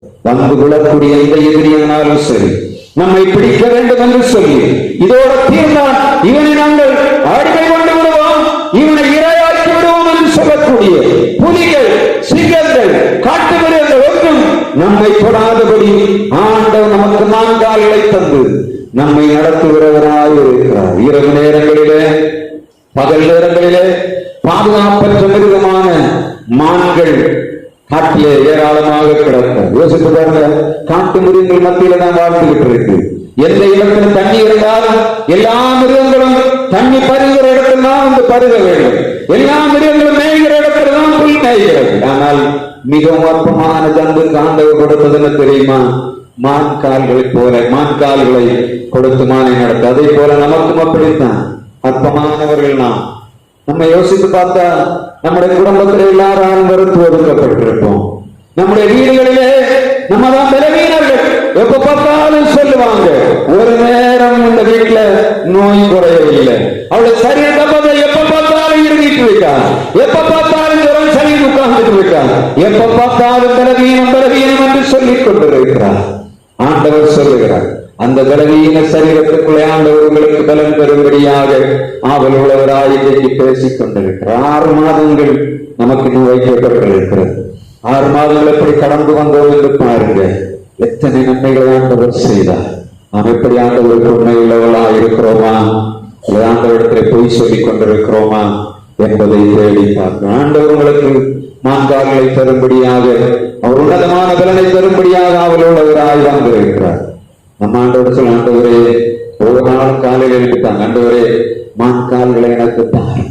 வந்து விழக்கூடிய எந்த எதிரியானாலும் சரி, நம்மை பிடிக்க வேண்டும் என்று சொல்லி இதோட தீர்ந்தான் இவனை நாங்கள் அடிமை கொண்டு விடுவோம், இவனை இரையாக்கி விடுவோம் என்று சொல்லக்கூடிய புலிகள், சிங்கங்கள், காட்டு மிருகங்கள் ஒன்றும் நம்மை தொடாதபடி ஆண்டவர் நமக்கு நான்கால்களை தந்து நம்மை நடத்துகிறவராய் இருக்கிறார். இரவு நேரங்களிலே, பகல் நேரங்களிலே பாதுகாப்பற்ற மிருகமான மான்கள் காட்டிலே ஏராளமாக கிடக்கும். யோசித்து பாருங்க, காட்டு மிருகங்கள் மத்தியில தான் வாழ்ந்துகிட்டு இருக்கு. எந்த இடத்துல தண்ணி இருந்தாலும் எல்லா மிருகங்களும் தண்ணி பருகிற இடத்துல தான் வந்து பருக வேண்டும். எல்லா மிருகங்களும் மேய்கிற இடத்துல தான் புல் மேய்கிறது. ஆனால் மிகவும் அற்பமான தந்து ஆண்டவர் கொடுத்தது என்ன தெரியுமா? மான் கால்களை போல மான்கால்களை கொடுத்து மானை நடத்த. அதே போல நமக்கும் அப்படித்தான் அற்பமானவர்கள் நாம். நம்ம யோசித்து பார்த்தா நம்முடைய குடும்பத்தில் எல்லாரும் வெறுத்து ஒதுக்கப்பட்டிருப்போம். நம்முடைய வீடுகளிலே நம்ம தான் பலவீனர்கள். எப்ப பார்த்தாலும் சொல்லுவாங்க, ஒரு நேரம் இந்த வீட்டுல நோய் குறையவில்லை, அவளை சரியா தப்பதை எப்ப பார்த்தாலும் இருந்துட்டு இருக்கா, எப்ப பார்த்தாலும் ஜுரம் சரி உட்கார்ந்துட்டு இருக்கா, எப்ப பார்த்தாலும் பலவீனம் பலவீனம் என்று சொல்லிக் கொண்டிருக்கிறார். ஆண்டவர் சொல்லுகிறார், அந்த பலவீன சரீரத்துக்குள்ளே ஆண்டவர் உங்களுக்கு பலன் பெறும்படியாக ஆவல் உள்ளவராய் இன்றைக்கு பேசிக் கொண்டிருக்கிறார். 6 மாதங்கள் நமக்கு இது வைக்கப்பட்டிருக்கிறது. 6 மாதங்கள் எப்படி கடந்து வந்தோம் என்று பாருங்க. எத்தனை நன்மைகளை ஆண்டவர் செய்தார். நாம் எப்படி ஆண்டவருக்கு உண்மை உள்ளவர்களா இருக்கிறோமா, ஆண்டவரிடத்திலே பொய் சொல்லிக் கொண்டிருக்கிறோமா என்பதை தேடி பார்க்க. ஆண்டவர் உங்களுக்கு மான்கால்களை தரும்படியாக, அவர் உன்னதமான பலனை தரும்படியாக ஆவல் உள்ளவராய் வந்திருக்கிறார். நம்ம ஆண்டவர் சொல்ல, ஆண்டவரே ஒரு நாள் காலையில் எழுப்பிட்டாங்க, ஆண்டவரே மான்கால்களை எனக்கு தாரு,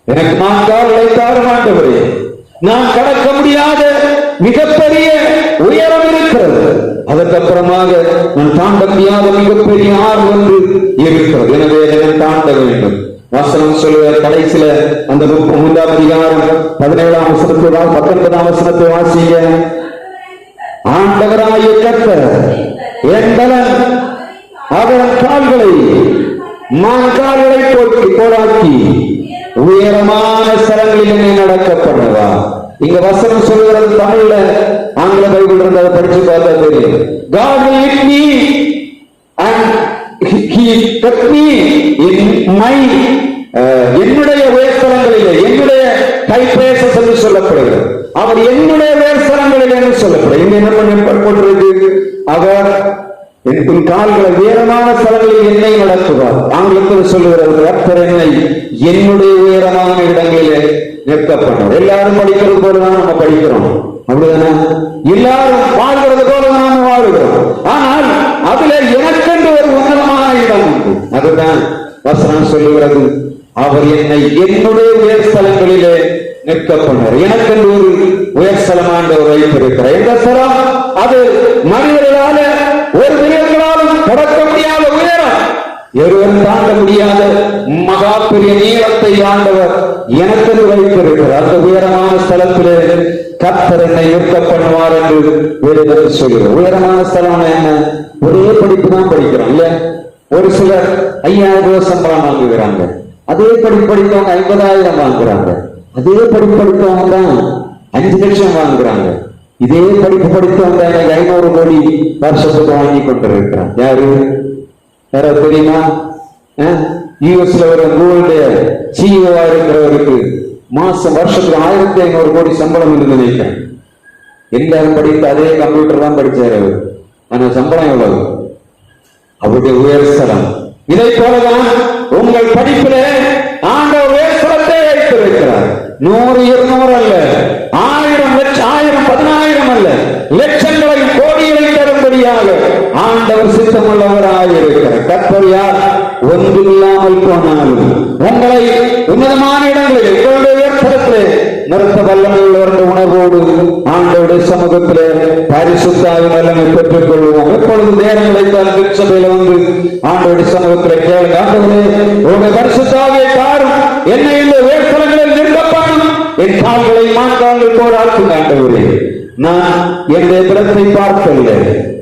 எனக்கு மான்கால்களை தாரும் ஆண்டவரே. நான் கடக்க முடியாத மிகப்பெரிய உயரம் இருக்கிறது, அதற்கப்புறமாக நான் தாண்ட முடியாத மிகப்பெரிய ஆறு ஒன்று இருக்கிறது, எனவே நான் தாண்ட வேண்டும். வசனம் சொல்லுவார் கடைசியில அந்த 33ஆம் அதிகாரம் 17ஆம் வசனத்தை 19ஆம் வசனத்தை வாசிங்க. ஆண்டவராகிய கர்த்தர் என் பலன், அவர் கால்களை மான்கால்களை போராக்கி உயரமான ஸ்தலங்களில் என்னை நடக்க பண்ணுவா. இங்க வசனம் சொல்லுகிறது தமிழ்ல, ஆங்கில பைபிள் இருந்ததை படிச்சு பார்த்தா தெரியும். God will lead me and he took me in my என்னுடைய உயர்ஸ்தலங்களிலே, என்னுடைய கைப்பேச சொல்லி சொல்லப்படுகிறது. அவர் என்னுடைய உயர்ஸ்தலங்களில் என்று சொல்லப்படுகிறது. என்ன பண்ணப்பட்டிருக்கு? அவர் என் கால்களை உயரமான ஸ்தலங்களில் என்னை நடத்துவார். ஆங்கிலத்தில் சொல்லுகிறது, கர்த்தர் என்னை என்னுடைய உயரமான இடங்களிலே நிற்கப்பட்டார். எல்லாரும் படிக்கிறது போலதான் நம்ம படிக்கிறோம், அப்படிதானே? எல்லாரும் வாழ்கிறது போல நாம வாழ்கிறோம். ஆனால் அதுல எனக்கென்று ஒரு உன்னதமான இடம் உண்டு. அதுதான் வசனம் சொல்லுகிறது, அவர் என்னை என்னுடைய உயர் ஸ்தலங்களிலே நிற்கப்பட்டார். எனக்கென்று ஒரு உயர் ஸ்தலமான வைத்திருக்கிறார். எந்த ஸ்தலம்? அது மனிதர்களால ஒரு மிருகங்களாலும் கடக்க முடியாத உயரம், ஒருவன் தாண்ட முடியாத மகா பெரிய நீளத்தை ஆண்டவர் எனக்கு வைத்திருக்கிறார். அந்த உயரமான ஸ்தலத்திலே கர்த்தர் என்னை நிற்க பண்ணுவார் என்று வேதத்தில் சொல்கிறார். உயரமான ஸ்தலம் என்ன? ஒரே படிப்பு தான் படிக்கிறோம் இல்ல? ஒரு சிலர் 5000 சம்பளம் வாங்குகிறாங்க, அதே படித்தவங்க 50,000 வாங்குறாங்க, அதே படித்தவங்க தான் 5 லட்சம் வாங்குறாங்க. இதே படிப்பு படித்தவங்க 500 கோடி வருஷத்துக்கு வாங்கி கொண்டிருக்கிறான். யாரு யாராவது தெரியுமா? யூஎஸ்ல ஒரு கூகுளுடைய CEO இருக்கிறவருக்கு வருஷத்துக்கு 1500 கோடி சம்பளம் என்று நினைக்கிறேன். எல்லாரும் படித்த அதே கம்ப்யூட்டர் தான் படிச்சாரு அவர், ஆனா சம்பளம் எவ்வளவு? அவருடைய உயர்ஸ்தலம். இதை போலதான் உங்கள் படிப்பிலே ஆண்டவர் உயர்ஸ்தலத்தை வைத்திருக்கிறார். 100, 200 அல்ல, 1000, 10,000 அல்ல, லட்சங்களையும் கோடிகளை தரும்படியாக ஆண்டவர் சித்தமுள்ளவராக இருக்கிறார். கர்த்தர் யார்? ஒன்றுமில்லாமல் போனாலும் உங்களை உன்னதமான இடங்களில் உங்களுடைய உயர்த்தரத்திலே நிறுத்த வல்லமை உள்ளவர் என்ற உணர்வோடு ஆண்டவருடைய சமூகத்திலே பரிசுத்தாவின் வல்லமை பெற்றுக் கொள்வோம். எப்பொழுது நேரம் கிடைத்தால் திருச்சபையில வந்து ஆண்டவருடைய சமூகத்திலே கேளுங்க, ஆண்டவரே உங்களுடைய பரிசுத்தாவியை தாரும், என்னை இந்த உயர்த்தலங்களில் நிறுத்தப்பாடும், என் கால்களை மான்கால்கள் போராட்டும். ஆண்டவரே, நான் என்னுடைய பலத்தை பார்க்கவில்லை,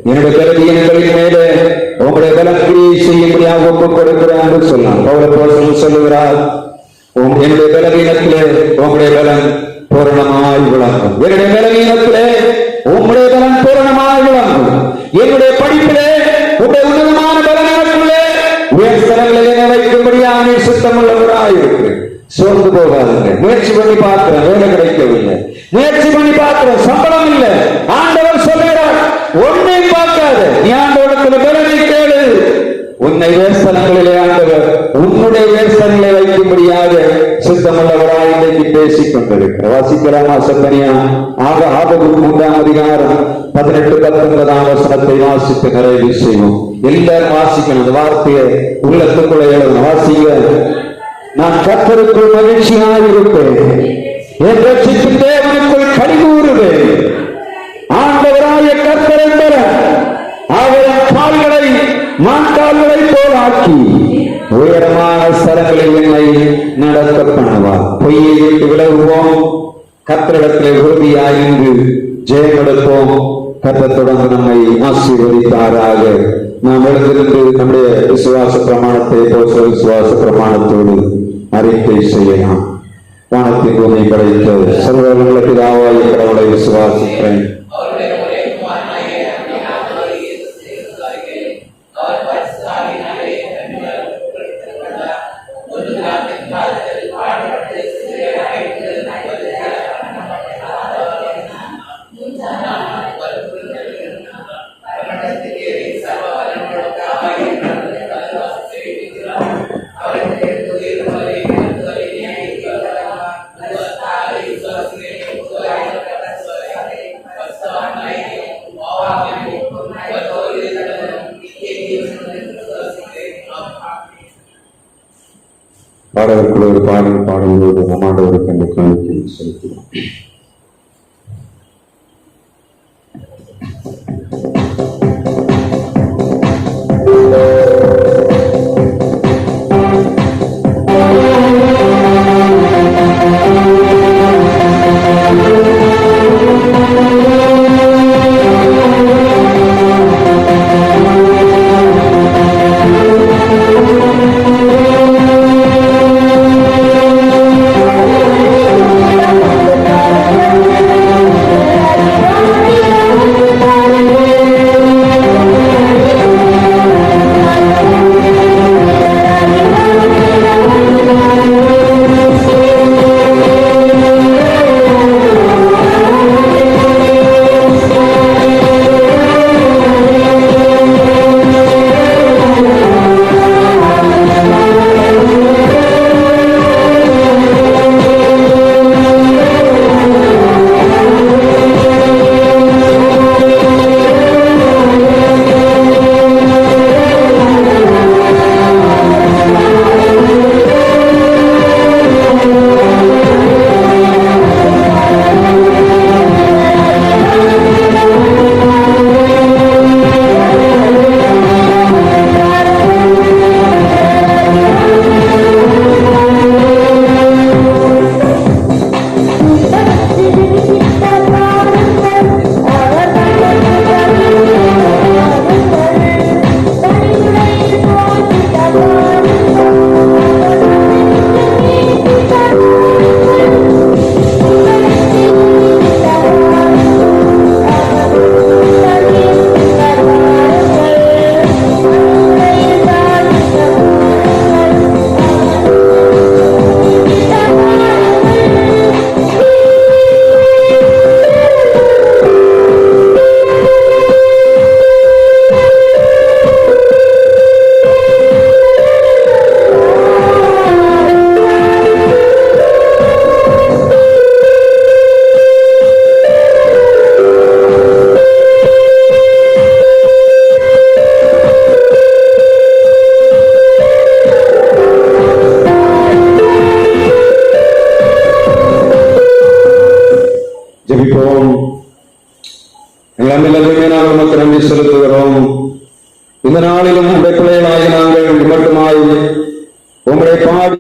என்னுடைய பலவீனங்களின் மேலே உங்களுடைய பலம் கிரியை செய்யும்படியாக ஒப்புக் கொடுக்கிறேன் என்று சொல்லலாம். பவுல் சொல்லுகிறார், என்னுடைய பலவீனத்திலே உங்களுடைய பலன் பூரணமாய் விளங்கும். என்னுடைய பலவீனத்திலே உங்களுடைய பலன் பூரணமாய் இருக்கிறேன். சோர்ந்து போகாதுங்க. முயற்சி பண்ணி பார்க்கிறேன், வேலை கிடைக்கவில்லை. முயற்சி பண்ணி பார்க்கிறேன், சம்பளம் இல்லை. ஆண்டவர் சொல்கிறார், ஒன்னையும் பார்க்காத, நீ ஆண்டவரத்துல பலனை கேளு. உன்னை வேஸ்தலங்களிலே ஆண்டவர் உன்னுடைய வேஸ்தலங்களை வைக்கும்படியாக சித்தமுள்ளவராய் இன்றைக்கு பேசிக் கொண்டிருக்கிறார். வாசிக்கலாமா? சத்தனியா ஆபகுக்கு 3ஆம் அதிகாரம் 18-19 வசனத்தை வாசித்து நிறைவு செய்வோம். எல்லாரும் வாசிக்கணும். அந்த வார்த்தையை உள்ளத்துக்குள்ள எழுதணும். வாசிங்க. நான் கர்த்தருக்குள் மகிழ்ச்சியாக இருப்பேன், என் ரட்சிக்கும் தேவனுக்குள் களிகூறுவேன். ஆண்டவராய கர்த்தர் என்பவர் அவரின் கால்களை மான்கால்களை போல் ஆக்கி உயரமான ஸ்தலங்களில் என்னை நடத்த பண்ணுவார். பொய்யை விட்டு விலகுவோம், கர்த்தரிடத்தில் உறுதியாயிருந்து ஜெயமெடுப்போம். கர்த்தர் தொடர்ந்து நம்மை ஆசீர்வதித்தாராக. நாம் எழுந்திருந்து நம்முடைய விசுவாச பிரமாணத்தை விசுவாச பிரமாணத்தோடு அறிக்கை செய்யலாம். வானத்தின் பூமி படைத்த சர்வவல்ல பிதாவாகிய கடவுளை விசுவாசிக்கிறேன். பாடலுக்குள்ள ஒரு பாடலோடு நம்மாண்டவருக்கு அந்த காலத்தை செலுத்துவோம். நன்றி செலுத்துகிறோம். இந்த நாளிலும் உடைய பிள்ளைகளாகி நாங்கள் மட்டுமாய் உங்களை பாடி